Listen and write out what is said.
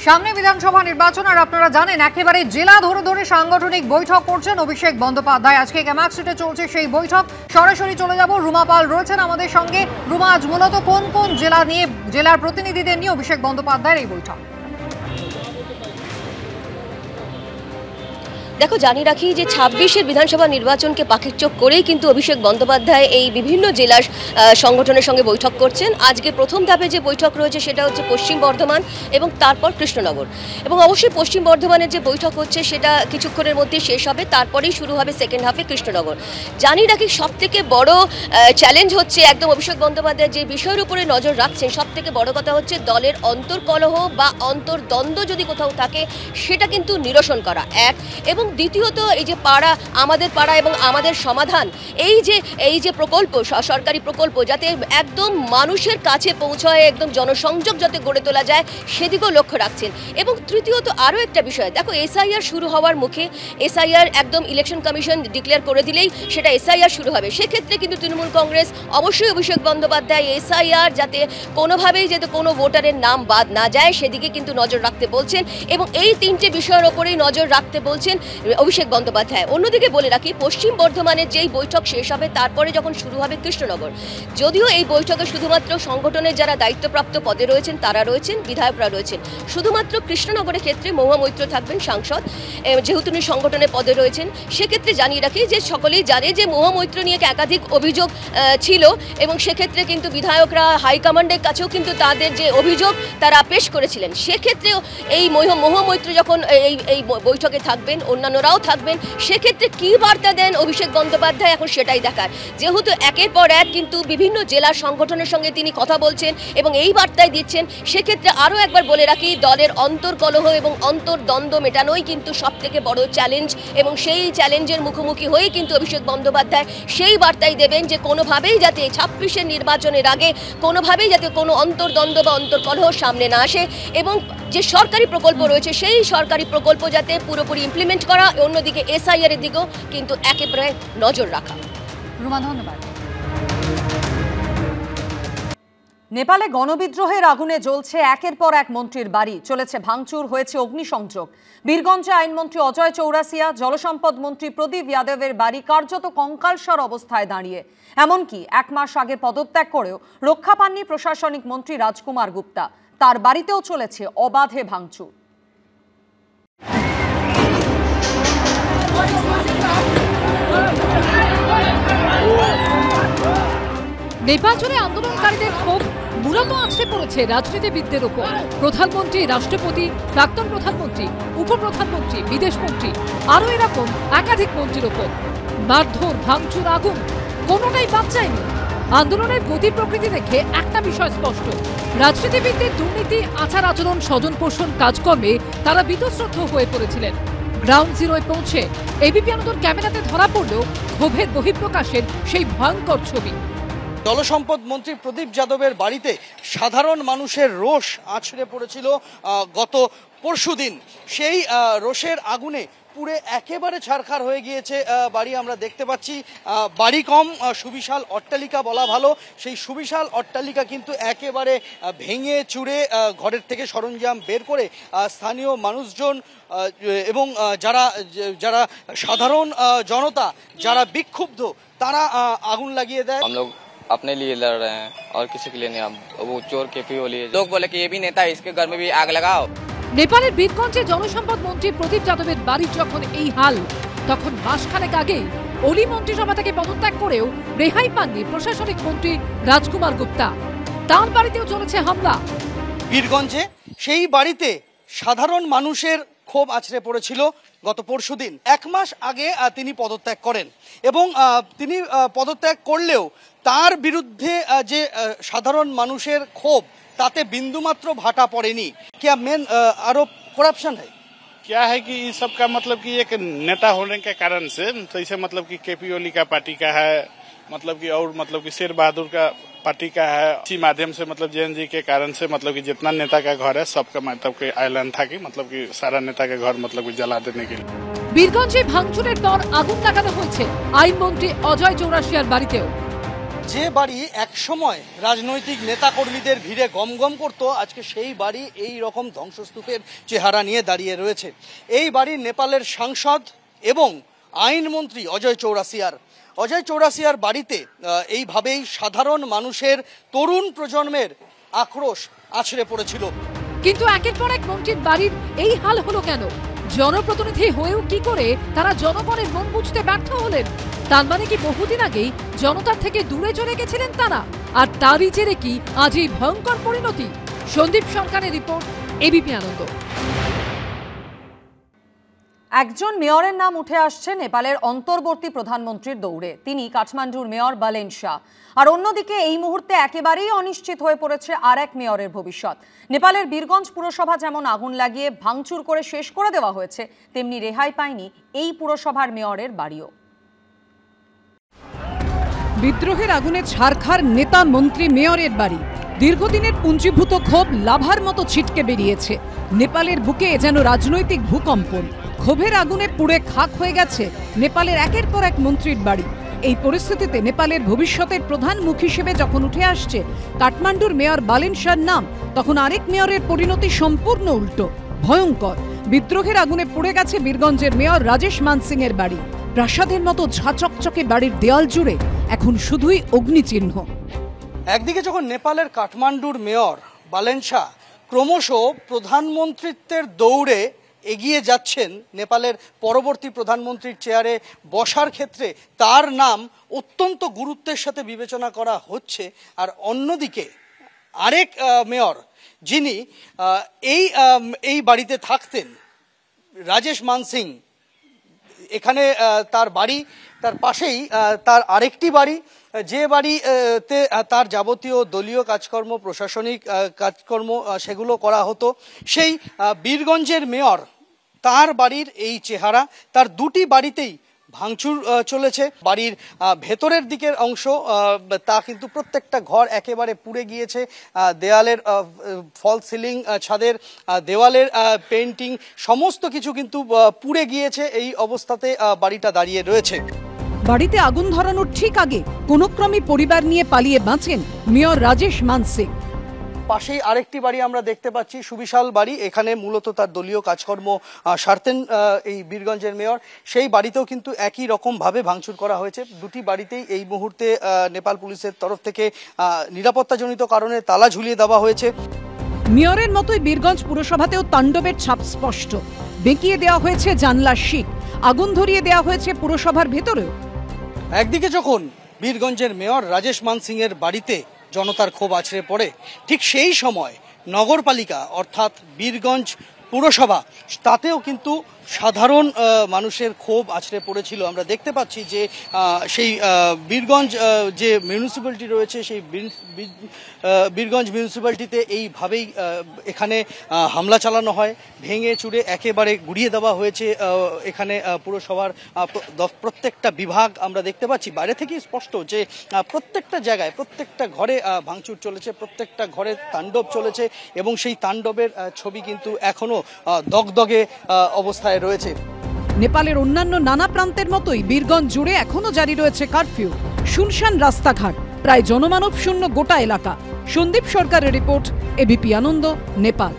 সামনে বিধানসভা নির্বাচন আর আপনারা জানেন একেবারে জেলা ধরে ধরে সাংগঠনিক বৈঠক করছেন অভিষেক বন্দ্যোপাধ্যায়। আজকে ক্যামাক স্ট্রিটে চলছে সেই বৈঠক। সরাসরি চলে যাব, রুমা পাল রয়েছেন আমাদের সঙ্গে। রুমা, আজ মূলত কোন কোন জেলার প্রতিনিধিদের নিয়ে অভিষেক বন্দ্যোপাধ্যায়ের এই বৈঠক? দেখো, জানিয়ে রাখি যে ২৬-এর বিধানসভা নির্বাচনকে পাখির চোখ করেই কিন্তু অভিষেক বন্দ্যোপাধ্যায় এই বিভিন্ন জেলার সংগঠনের সঙ্গে বৈঠক করছেন। আজকে প্রথম ধাপে যে বৈঠক রয়েছে সেটা হচ্ছে পশ্চিম বর্ধমান এবং তারপর কৃষ্ণনগর। এবং অবশ্যই পশ্চিম বর্ধমানের যে বৈঠক হচ্ছে সেটা কিছুক্ষণের মধ্যে শেষ হবে, তারপরেই শুরু হবে সেকেন্ড হাফে কৃষ্ণনগর। জানিয়ে রাখি সবথেকে বড় চ্যালেঞ্জ হচ্ছে একদম অভিষেক বন্দ্যোপাধ্যায় যে বিষয়ের উপরে নজর রাখছেন, সবথেকে বড় কথা হচ্ছে দলের অন্তর্কলহ বা অন্তর্দ্বন্দ্ব যদি কোথাও থাকে সেটা কিন্তু নিরসন করা, এক। এবং দ্বিতীয়ত এই যে আমাদের পাড়া এবং আমাদের সমাধান, এই যে প্রকল্প, সরকারি প্রকল্প যাতে একদম মানুষের কাছে পৌঁছায়, একদম জনসংযোগ যাতে গড়ে তোলা যায় সেদিকেও লক্ষ্য রাখছেন। এবং তৃতীয়ত আরও একটা বিষয়, দেখো এসআইআর শুরু হওয়ার মুখে, এসআইআর একদম ইলেকশন কমিশন ডিক্লেয়ার করে দিলেই সেটা এসআইআর শুরু হবে। সেক্ষেত্রে কিন্তু তৃণমূল কংগ্রেস অবশ্যই অভিষেক বন্দ্যোপাধ্যায় এসআইআর যাতে কোনোভাবেই যাতে কোনো ভোটারের নাম বাদ না যায় সেদিকে কিন্তু নজর রাখতে বলছেন এবং এই তিনটে বিষয়ের ওপরেই নজর রাখতে বলছেন অভিষেক বন্দ্যোপাধ্যায়। অন্যদিকে বলে রাখি, পশ্চিম বর্ধমানের যেই বৈঠক শেষ হবে তারপরে যখন শুরু হবে কৃষ্ণনগর, যদিও এই বৈঠকে শুধুমাত্র সংগঠনের যারা দায়িত্বপ্রাপ্ত পদে রয়েছেন তারা রয়েছেন, বিধায়করা রয়েছেন। শুধুমাত্র কৃষ্ণনগরের ক্ষেত্রে মহুয়া মৈত্র থাকবেন সাংসদ, যেহেতু তিনি সংগঠনের পদে রয়েছেন। সেক্ষেত্রে জানিয়ে রাখি যে সকলেই জানে যে মহুয়া মৈত্র নিয়ে একাধিক অভিযোগ ছিল এবং সেক্ষেত্রে কিন্তু বিধায়করা হাইকমান্ডের কাছেও কিন্তু তাদের যে অভিযোগ তারা পেশ করেছিলেন। সেক্ষেত্রেও এই মহুয়া মৈত্র যখন এই বৈঠকে থাকবেন, অন্যান্যরাও থাকবেন, সেক্ষেত্রে কী বার্তা দেন অভিষেক বন্দ্যোপাধ্যায় এখন সেটাই দেখার। যেহেতু একের পর এক কিন্তু বিভিন্ন জেলার সংগঠনের সঙ্গে তিনি কথা বলছেন এবং এই বার্তায় দিচ্ছেন, সেক্ষেত্রে আরও একবার বলে রাখি দলের অন্তর্কলহ এবং অন্তর্দ্বন্দ্ব মেটানোই কিন্তু সবথেকে বড় চ্যালেঞ্জ এবং সেই চ্যালেঞ্জের মুখোমুখি হয়েই কিন্তু অভিষেক বন্দ্যোপাধ্যায় সেই বার্তাই দেবেন যে কোনোভাবেই যাতে ২৬-এর নির্বাচনের আগে কোনোভাবেই যাতে কোনো অন্তর্দ্বন্দ্ব বা অন্তর্কলহ সামনে না আসে এবং যে সরকারি প্রকল্প রয়েছে সেই সরকারি প্রকল্প যাতে পুরোপুরি ইমপ্লিমেন্ট করা, অন্যদিকে এসআইআর এর দিকেও কিন্তু একেবারে নজর রাখা। রুমা, ধন্যবাদ। নেপালে গণবিদ্রোহের আগুনে জ্বলছে একের পর এক মন্ত্রীর বাড়ি, চলেছে ভাঙচুর, হয়েছে অগ্নিসংযোগ। বীরগঞ্জে আইনমন্ত্রী অজয় চৌরাসিয়া, জলসম্পদ মন্ত্রী প্রদীপ যাদবের বাড়ি কার্যত কঙ্কালসার অবস্থায় দাঁড়িয়ে। এমনকি ১ মাস আগে পদত্যাগ করেও রক্ষা পাননি প্রশাসনিক মন্ত্রী রাজকুমার গুপ্তা। তার বাড়িতেও চলেছে অবাধে ভাঙচুর। নেপাল জুড়ে আন্দোলনকারীদের ক্ষোভ মূলত আছড়ে পড়েছে রাজনীতিবিদদের উপর। প্রধানমন্ত্রী, রাষ্ট্রপতি, প্রাক্তন প্রধানমন্ত্রী, উপপ্রধানমন্ত্রী, বিদেশমন্ত্রী, আরও এরকম একাধিক মন্ত্রীর উপর। মারধর, ভাঙচুর, আগুন, কোনোটাই বাদ যায়নি। আন্দোলনের গতি প্রকৃতি দেখে একটা বিষয় স্পষ্ট, রাজনীতিবিদদের দুর্নীতি, আচার আচরণ, স্বজন পোষণ কাজকর্মে তারা বীতশ্রদ্ধ হয়ে পড়েছিলেন। গ্রাউন্ড জিরোয় পৌঁছে এবিপি আনন্দর ক্যামেরাতে ধরা পড়লেও ক্ষোভের বহিঃপ্রকাশের সেই ভয়ঙ্কর ছবি। জলসম্পদ মন্ত্রী প্রদীপ যাদবের বাড়িতে সাধারণ মানুষের রোষ আছড়ে পড়েছিল গত পরশুদিন। সেই রোষের আগুনে পুরে একেবারে ছারখার হয়ে গিয়েছে বাড়ি। আমরা দেখতে পাচ্ছি বাড়ি কম, সুবিশাল অট্টালিকা বলা ভালো, সেই সুবিশাল অট্টালিকা কিন্তু একেবারে ভেঙে চুরে ঘরের থেকে সরঞ্জাম বের করে স্থানীয় মানুষজন এবং যারা সাধারণ জনতা যারা বিক্ষুব্ধ তারা আগুন লাগিয়ে দেয়। अपने लिए लड़ रहे हैं और किसी के लिए नहीं। वो चोर के पी लिए लोग बोले कि ये भी नेता है, इसके घर में भी आग लगाओ। নেপালের বীরগঞ্জে জলসম্পদ মন্ত্রী প্রদীপ যাদবের বাড়ির যখন এই হাল, তখন মাসখানেক আগে অলি মন্ত্রিসভা থেকে পদত্যাগ করেও রেহাই পাননি প্রশাসনিক মন্ত্রী রাজকুমার গুপ্তা। তার বাড়িতেও চলেছে হামলা। বীরগঞ্জে সেই বাড়িতে সাধারণ মানুষের ক্ষোভ আছড়ে পড়েছিল গত পরশুদিন। ১ মাস আগে তিনি পদত্যাগ করেন এবং তিনি পদত্যাগ করলেও তার বিরুদ্ধে যে সাধারণ মানুষের ক্ষোভ ताते बिंदु मात्र भाटा पड़ेनी। क्या मेन आरोप करप्शन है? क्या है कि इस सब का मतलब कि एक नेता होने के कारण से तो इसे मतलब कि केपी ओली का पार्टी का है, मतलब कि और मतलब कि शेर बहादुर का पार्टी का है। इसी माध्यम से मतलब जेएनजी के कारण से मतलब कि जितना नेता का घर है सबका मतलब कि ऐलान था कि मतलब कि सारा नेता के घर मतलब कि जला देने के लिए। বীরগঞ্জে ভাঙচুরের পর আগুন লাগানো হয়েছে আইনমন্ত্রী অজয় চৌরাসিয়ার বাড়িতেও। যে বাড়ি একসময় রাজনৈতিক নেতাকর্মীদের ভিড়ে গমগম করত, আজকে সেই বাড়ি এই রকম ধ্বংসস্তূপের চেহারা নিয়ে দাঁড়িয়ে রয়েছে। এই বাড়ি নেপালের সাংসদ এবং আইনমন্ত্রী অজয় চৌরাসিয়ার বাড়িতে এইভাবেই সাধারণ মানুষের, তরুণ প্রজন্মের আক্রোশ আছড়ে পড়েছিল। কিন্তু একের পর এক মন্ত্রীর বাড়ির এই হাল হলো কেন? জনপ্রতিনিধি হয়েও কি করে তারা জনগণের মন বুঝতে ব্যর্থ হলেন? তার মানে কি বহুদিন আগেই জনতার থেকে দূরে চলে গেছিলেন তারা? আর তারই জেরে কি আজ এই ভয়ঙ্কর পরিণতি? সন্দীপ সরকারের রিপোর্ট, এবিপি আনন্দ। একজন মেয়রের নাম উঠে আসছে নেপালের অন্তর্বর্তী প্রধানমন্ত্রীর দৌড়ে। তিনি কাঠমান্ডুর মেয়র বালেন শাহ। আর অন্যদিকে এই মুহূর্তে একেবারেই অনিশ্চিত হয়ে পড়েছে আর এক মেয়রের ভবিষ্যৎ। নেপালের বীরগঞ্জ পুরসভা যেমন আগুন লাগিয়ে ভাঙচুর করে শেষ করে দেওয়া হয়েছে, তেমনি রেহাই পায়নি এই পুরসভার মেয়রের বাড়িও। বিদ্রোহের আগুনে ছারখার নেতা, মন্ত্রী, মেয়রের বাড়ি। দীর্ঘদিনের পুঞ্জীভূত ক্ষোভ লাভার মতো ছিটকে বেরিয়েছে। নেপালের বুকে যেন রাজনৈতিক ভূকম্পন। ক্ষোভের আগুনে পুড়ে খাক হয়ে গেছে নেপালের একের পর এক মন্ত্রীর বাড়ি। এই পরিস্থিতিতে নেপালের ভবিষ্যতের প্রধান মুখ হিসেবে যখন উঠে আসছে কাঠমান্ডুর মেয়র বালেন শাহর নাম, তখন আরেক মেয়রের পরিণতি সম্পূর্ণ উল্টো, ভয়ঙ্কর। বিদ্রোহের আগুনে পুড়ে গেছে বীরগঞ্জের মেয়র রাজেশ মানসিং এর বাড়ি। প্রাসাদের মতো ঝাঁচকচকে বাড়ির দেয়াল জুড়ে এখন শুধুই অগ্নিচিহ্ন। একদিকে যখন নেপালের কাঠমান্ডুর মেয়র বালেন শাহ ক্রমশ প্রধানমন্ত্রীত্বের দৌড়ে এগিয়ে যাচ্ছেন, নেপালের পরবর্তী প্রধানমন্ত্রীর চেয়ারে বসার ক্ষেত্রে তার নাম অত্যন্ত গুরুত্বের সাথে বিবেচনা করা হচ্ছে, আর অন্যদিকে আরেক মেয়র যিনি এই বাড়িতে থাকতেন, রাজেশ মানসিং, এখানে তার বাড়ি, তার পাশেই তার আরেকটি বাড়ি, যে বাড়িতে তার যাবতীয় দলীয় কাজকর্ম, প্রশাসনিক কাজকর্ম সেগুলো করা হতো, সেই বীরগঞ্জের মেয়র, তার বাড়ির এই চেহারা। তার দুটি বাড়িতেই ভাঙচুর চলেছে। বাড়ির ভেতরের দিকের অংশ তা কিন্তু প্রত্যেকটা ঘর একেবারে পুড়ে গিয়েছে। দেয়ালের ফল সিলিং, ছাদের দেওয়ালের পেন্টিং, সমস্ত কিছু কিন্তু পুড়ে গিয়েছে। এই অবস্থাতে বাড়িটা দাঁড়িয়ে রয়েছে। বাড়িতে আগুন ধরানোর ঠিক আগে কোনো ক্রমে পরিবার নিয়ে পালিয়ে বাঁচেন মেয়র রাজেশ মানসিং। পাশেই আরেকটি বাড়ি আমরা দেখতে পাচ্ছি, সুবিশাল বাড়ি। এখানে মূলত তার দলীয় কাজকর্ম সারতেন এই বীরগঞ্জের মেয়র। সেই বাড়িতেও কিন্তু একই রকম ভাবে ভাঙচুর করা হয়েছে। দুটি বাড়িতেই এই মুহূর্তে নেপাল পুলিশের তরফ থেকে নিরাপত্তাজনিত কারণে তালা ঝুলিয়ে দেওয়া হয়েছে। মেয়রের মতোই বীরগঞ্জ পুরসভাতেও তাণ্ডবের ছাপ স্পষ্ট। বেঁকিয়ে দেওয়া হয়েছে জানলার শিক, আগুন ধরিয়ে দেওয়া হয়েছে পুরসভার ভেতরেও। একদিকে যখন বীরগঞ্জের মেয়র রাজেশ মানসিং এর বাড়িতে জনতার ক্ষোভ আছড়ে পড়ে, ঠিক সেই সময় নগরপালিকা অর্থাৎ বীরগঞ্জ পুরসভা, তাতেও কিন্তু সাধারণ মানুষের ক্ষোভ আছড়ে পড়েছিল। আমরা দেখতে পাচ্ছি যে সেই বীরগঞ্জ যে মিউনিসিপ্যালিটি রয়েছে, সেই বীরগঞ্জ মিউনিসিপ্যালিটিতে এইভাবেই এখানে হামলা চালানো হয়, ভেঙে চুরে একেবারে গুড়িয়ে দেওয়া হয়েছে এখানে পুরসভার প্রত্যেকটা বিভাগ। আমরা দেখতে পাচ্ছি বাইরে থেকেই স্পষ্ট যে প্রত্যেকটা জায়গায়, প্রত্যেকটা ঘরে ভাঙচুর চলেছে, প্রত্যেকটা ঘরে তাণ্ডব চলেছে, এবং সেই তাণ্ডবের ছবি কিন্তু এখনো দগদগে অবস্থায় রয়েছে। নেপালের অন্যান্য নানা প্রান্তের মতোই বীরগঞ্জ জুড়ে এখনো জারি রয়েছে কারফিউ। শুনশান রাস্তাঘাট, প্রায় জনমানব শূন্য গোটা এলাকা। সন্দীপ সরকারের রিপোর্ট, এবিপি আনন্দ, নেপাল।